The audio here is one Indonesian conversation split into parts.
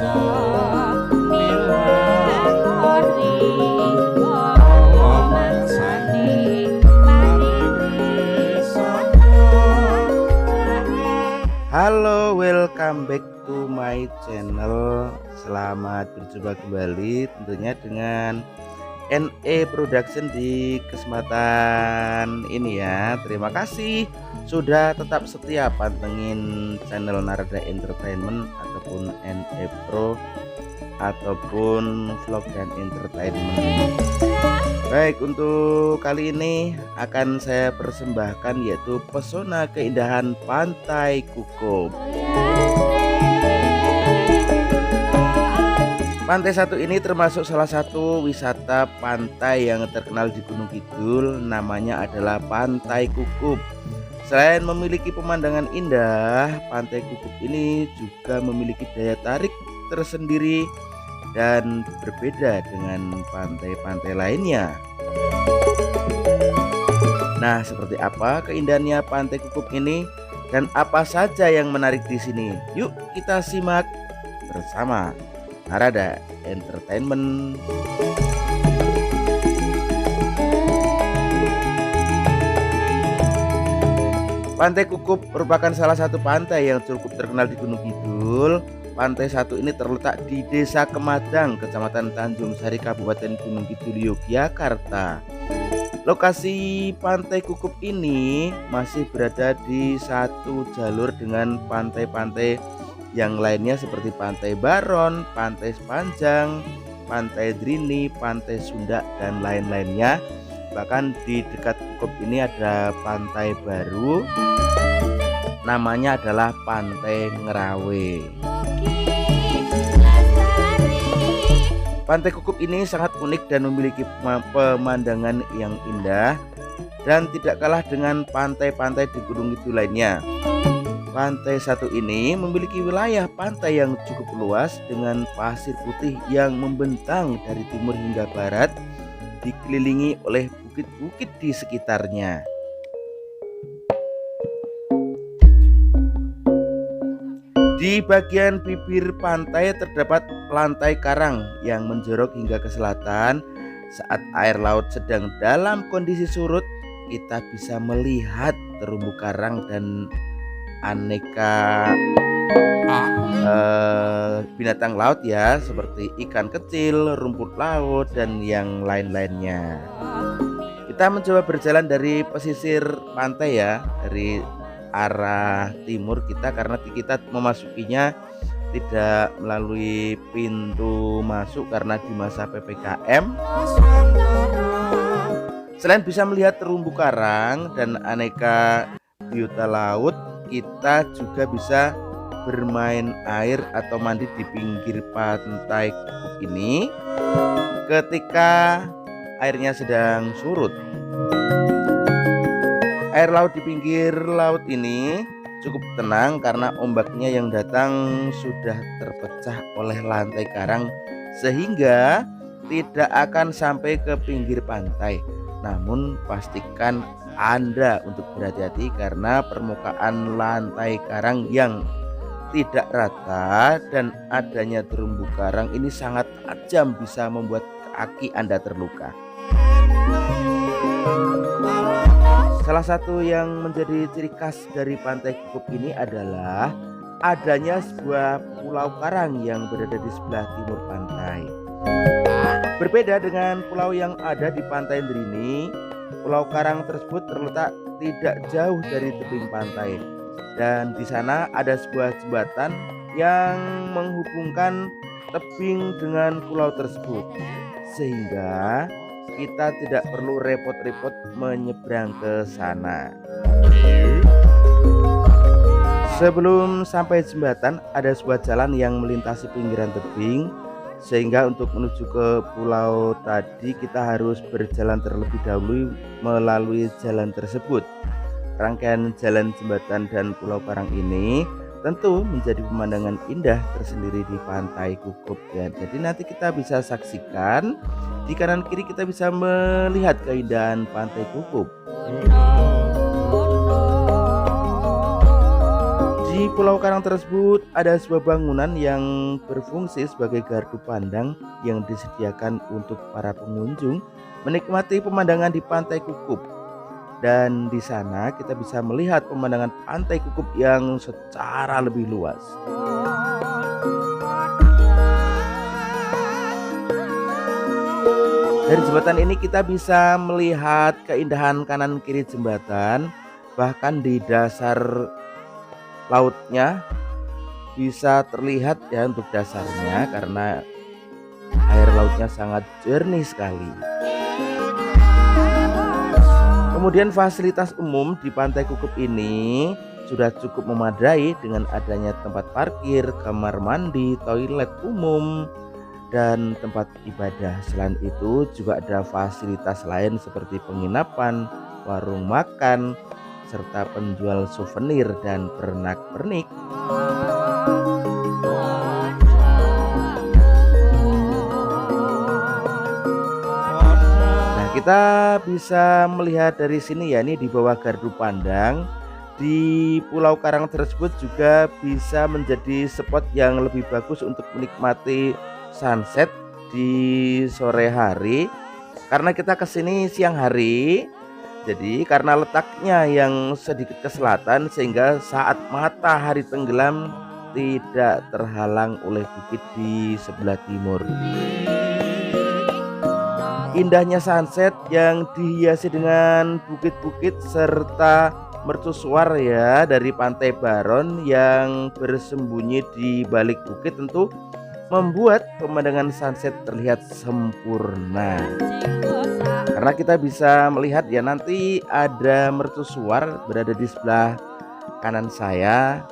Halo, welcome back to my channel. Selamat berjumpa kembali tentunya dengan NE Production di kesempatan ini ya. Terima kasih sudah tetap setia pantengin channel Narada Entertainment ataupun NE Pro ataupun vlog dan entertainment. Baik, untuk kali ini akan saya persembahkan yaitu pesona keindahan Pantai Kukup. Pantai satu ini termasuk salah satu wisata pantai yang terkenal di Gunung Kidul, namanya adalah Pantai Kukup. Selain memiliki pemandangan indah, Pantai Kukup ini juga memiliki daya tarik tersendiri dan berbeda dengan pantai-pantai lainnya. Nah, seperti apa keindahannya Pantai Kukup ini dan apa saja yang menarik di sini? Yuk kita simak bersama Narada Entertainment. Pantai Kukup merupakan salah satu pantai yang cukup terkenal di Gunung Kidul. Pantai satu ini terletak di Desa Kemadang, Kecamatan Tanjung Sari, Kabupaten Gunung Kidul, Yogyakarta. Lokasi Pantai Kukup ini masih berada di satu jalur dengan pantai-pantai yang lainnya seperti Pantai Baron, Pantai Sepanjang, Pantai Drini, Pantai Sunda, dan lain-lainnya. Bahkan di dekat Kukup ini ada pantai baru, namanya adalah Pantai Ngerawe. Pantai Kukup ini sangat unik dan memiliki pemandangan yang indah dan tidak kalah dengan pantai-pantai di Gunung Kidul lainnya. Pantai satu ini memiliki wilayah pantai yang cukup luas dengan pasir putih yang membentang dari timur hingga barat, dikelilingi oleh bukit-bukit di sekitarnya. Di bagian bibir pantai terdapat lantai karang yang menjorok hingga ke selatan. Saat air laut sedang dalam kondisi surut, kita bisa melihat terumbu karang dan aneka binatang laut ya, seperti ikan kecil, rumput laut, dan yang lain-lainnya. Kita mencoba berjalan dari pesisir pantai ya, dari arah timur kita, karena kita memasukinya tidak melalui pintu masuk karena di masa PPKM. Selain bisa melihat terumbu karang dan aneka biota laut, kita juga bisa bermain air atau mandi di pinggir pantai Kukup ini ketika airnya sedang surut. Air laut di pinggir laut ini cukup tenang karena ombaknya yang datang sudah terpecah oleh lantai karang sehingga tidak akan sampai ke pinggir pantai. Namun pastikan Anda untuk berhati-hati karena permukaan lantai karang yang tidak rata dan adanya terumbu karang ini sangat tajam, bisa membuat kaki Anda terluka. Salah satu yang menjadi ciri khas dari Pantai Kukup ini adalah adanya sebuah pulau karang yang berada di sebelah timur pantai. Berbeda dengan pulau yang ada di Pantai Drini, pulau karang tersebut terletak tidak jauh dari tebing pantai. Dan di sana ada sebuah jembatan yang menghubungkan tebing dengan pulau tersebut, sehingga kita tidak perlu repot-repot menyeberang ke sana. Sebelum sampai jembatan ada sebuah jalan yang melintasi pinggiran tebing, sehingga untuk menuju ke pulau tadi kita harus berjalan terlebih dahulu melalui jalan tersebut. Rangkaian jalan, jembatan, dan pulau karang ini tentu menjadi pemandangan indah tersendiri di Pantai Kukup ya. Jadi nanti kita bisa saksikan, di kanan kiri kita bisa melihat keindahan Pantai Kukup. Di Pulau Karang tersebut ada sebuah bangunan yang berfungsi sebagai gardu pandang yang disediakan untuk para pengunjung menikmati pemandangan di Pantai Kukup. Dan di sana kita bisa melihat pemandangan Pantai Kukup yang secara lebih luas. Dari jembatan ini kita bisa melihat keindahan kanan kiri jembatan, bahkan di dasar lautnya bisa terlihat ya untuk dasarnya karena air lautnya sangat jernih sekali. Kemudian fasilitas umum di Pantai Kukup ini sudah cukup memadai dengan adanya tempat parkir, kamar mandi, toilet umum, dan tempat ibadah. Selain itu juga ada fasilitas lain seperti penginapan, warung makan, serta penjual souvenir dan pernak-pernik. Kita bisa melihat dari sini ya, ini di bawah gardu pandang di Pulau Karang tersebut juga bisa menjadi spot yang lebih bagus untuk menikmati sunset di sore hari karena kita kesini siang hari. Jadi karena letaknya yang sedikit ke selatan sehingga saat matahari tenggelam tidak terhalang oleh bukit di sebelah timur. Indahnya sunset yang dihiasi dengan bukit-bukit serta mercusuar ya dari Pantai Baron yang bersembunyi di balik bukit tentu membuat pemandangan sunset terlihat sempurna. Karena kita bisa melihat ya, nanti ada mercusuar berada di sebelah kanan saya.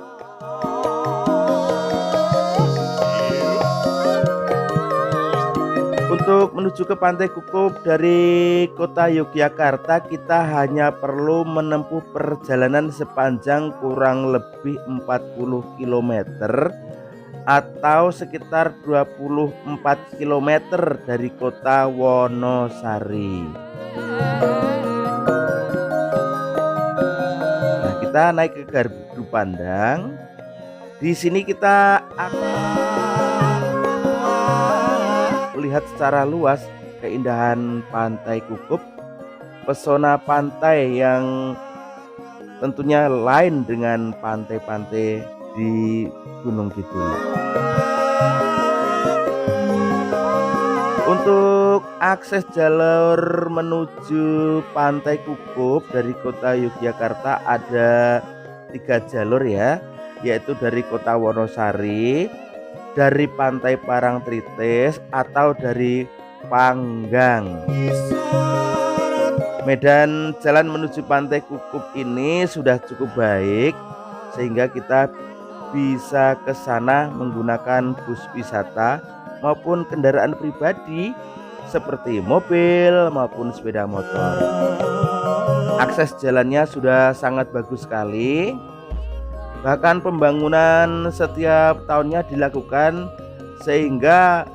Untuk menuju ke Pantai Kukup dari kota Yogyakarta kita hanya perlu menempuh perjalanan sepanjang kurang lebih 40 km atau sekitar 24 km dari kota Wonosari. Nah, kita naik ke gardu pandang. Di sini kita akan melihat secara luas keindahan Pantai Kukup, pesona pantai yang tentunya lain dengan pantai-pantai di Gunung Kidul. Untuk akses jalur menuju Pantai Kukup dari kota Yogyakarta ada 3 jalur ya, yaitu dari kota Wonosari, dari Pantai Parangtritis, atau dari Panggang. Medan jalan menuju Pantai Kukup ini sudah cukup baik sehingga kita bisa ke sana menggunakan bus wisata maupun kendaraan pribadi seperti mobil maupun sepeda motor. Akses jalannya sudah sangat bagus sekali. Bahkan pembangunan setiap tahunnya dilakukan sehingga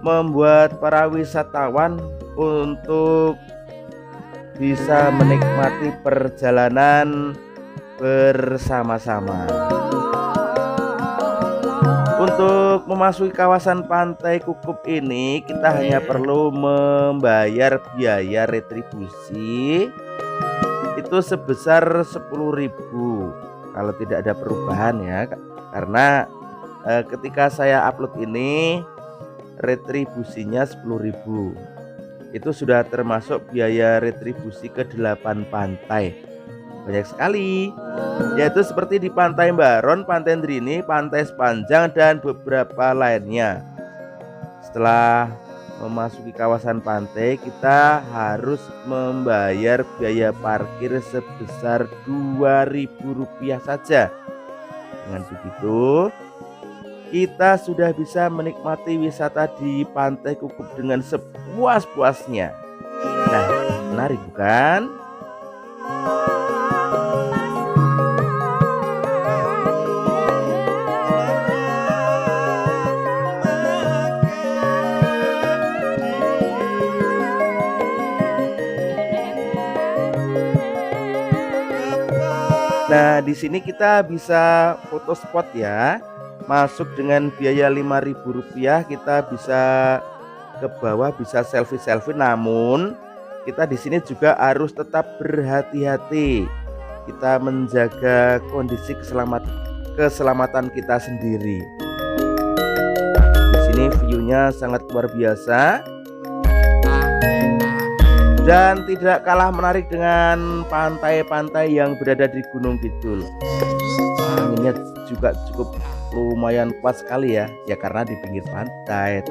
membuat para wisatawan untuk bisa menikmati perjalanan bersama-sama. Untuk memasuki kawasan Pantai Kukup ini kita hanya perlu membayar biaya retribusi itu sebesar 10.000 kalau tidak ada perubahan ya, karena ketika saya upload ini retribusinya 10.000. Itu sudah termasuk biaya retribusi ke 8 pantai. Banyak sekali, yaitu seperti di Pantai Baron, Pantai Ndrini, Pantai Sepanjang, dan beberapa lainnya. Setelah memasuki kawasan pantai kita harus membayar biaya parkir sebesar Rp2.000 saja. Dengan begitu kita sudah bisa menikmati wisata di Pantai Kukup dengan sepuas-puasnya. Nah, menarik bukan? Nah, Nah, di sini kita bisa foto spot ya. Masuk dengan biaya Rp5.000, kita bisa ke bawah, bisa selfie-selfie. Namun kita di sini juga harus tetap berhati-hati. Kita menjaga kondisi keselamatan kita sendiri. Di sini view-nya sangat luar biasa dan tidak kalah menarik dengan pantai-pantai yang berada di Gunung Kidul. Anginnya juga cukup lumayan kuat sekali ya, karena di pinggir pantai.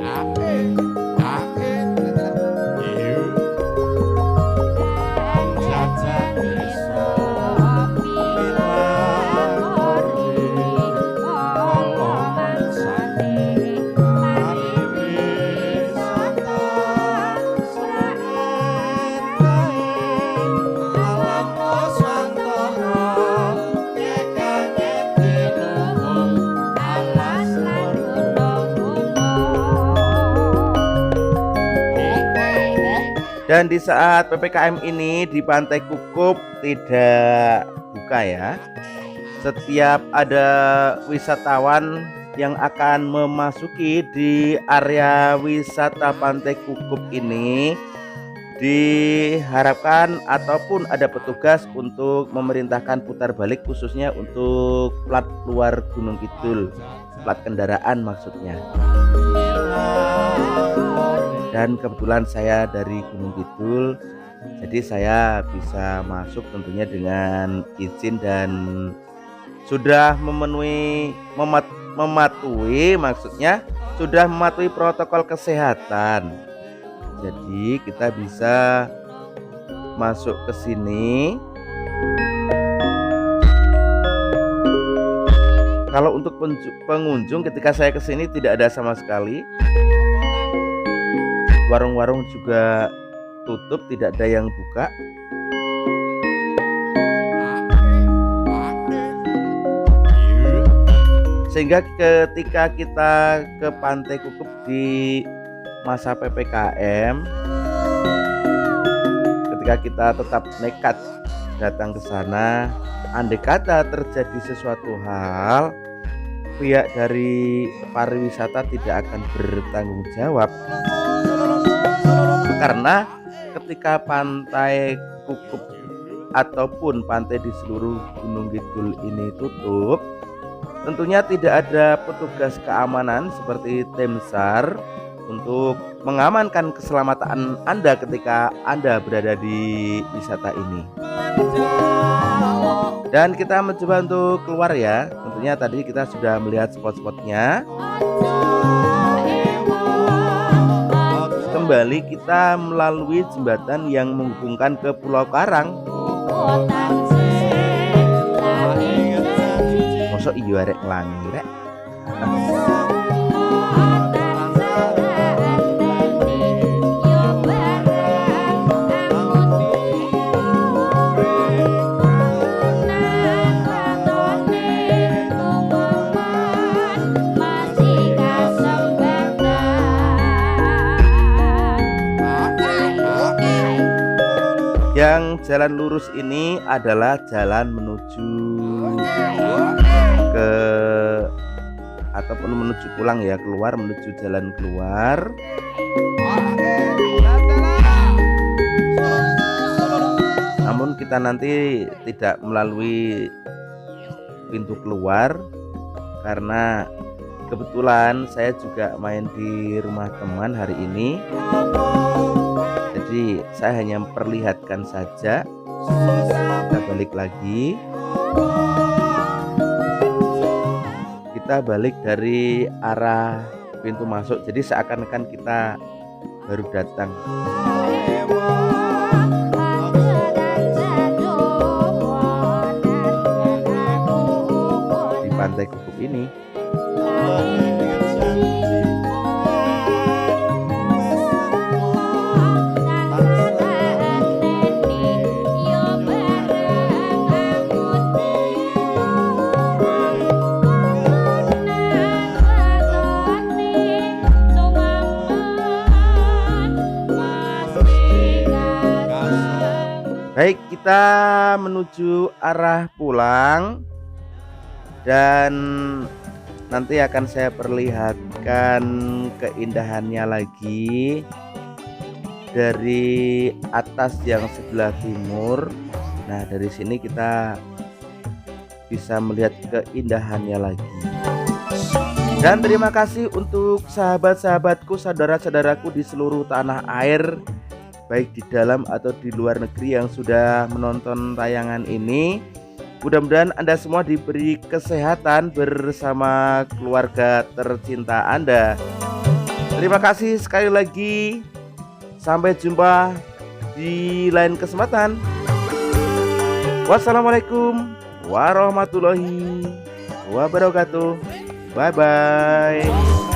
Dan di saat PPKM ini di Pantai Kukup tidak buka ya. Setiap ada wisatawan yang akan memasuki di area wisata Pantai Kukup ini, diharapkan ataupun ada petugas untuk memerintahkan putar balik, khususnya untuk plat luar Gunung Kidul, plat kendaraan maksudnya. Dan kebetulan saya dari Gunung Kidul, jadi saya bisa masuk tentunya dengan izin dan sudah mematuhi protokol kesehatan. Jadi kita bisa masuk ke sini. Kalau untuk pengunjung ketika saya ke sini tidak ada sama sekali. Warung-warung juga tutup, tidak ada yang buka. Sehingga ketika kita ke Pantai Kukup di masa PPKM, ketika kita tetap nekat datang ke sana, andai kata terjadi sesuatu hal, pihak dari pariwisata tidak akan bertanggung jawab. Karena ketika Pantai Kukup ataupun pantai di seluruh Gunung Kidul ini tutup, tentunya tidak ada petugas keamanan seperti tim SAR untuk mengamankan keselamatan Anda ketika Anda berada di wisata ini. Dan kita mencoba untuk keluar ya. Tentunya tadi kita sudah melihat spot-spotnya. Kembali kita melalui jembatan yang menghubungkan ke Pulau Karang. Mosok iya arek nglangi rek. Yang jalan lurus ini adalah jalan menuju ke ataupun menuju pulang ya, keluar, menuju jalan keluar. Namun kita nanti tidak melalui pintu keluar karena kebetulan saya juga main di rumah teman hari ini. Jadi saya hanya memperlihatkan saja. Kita balik lagi. Kita balik dari arah pintu masuk. Jadi seakan-akan kita baru datang. Di Pantai Kukup ini. Baik, kita menuju arah pulang dan nanti akan saya perlihatkan keindahannya lagi dari atas yang sebelah timur. Nah, dari sini kita bisa melihat keindahannya lagi. Dan terima kasih untuk sahabat-sahabatku, saudara-saudaraku di seluruh tanah air, baik di dalam atau di luar negeri yang sudah menonton tayangan ini. Mudah-mudahan Anda semua diberi kesehatan bersama keluarga tercinta Anda. Terima kasih sekali lagi. Sampai jumpa di lain kesempatan. Wassalamualaikum warahmatullahi wabarakatuh. Bye bye.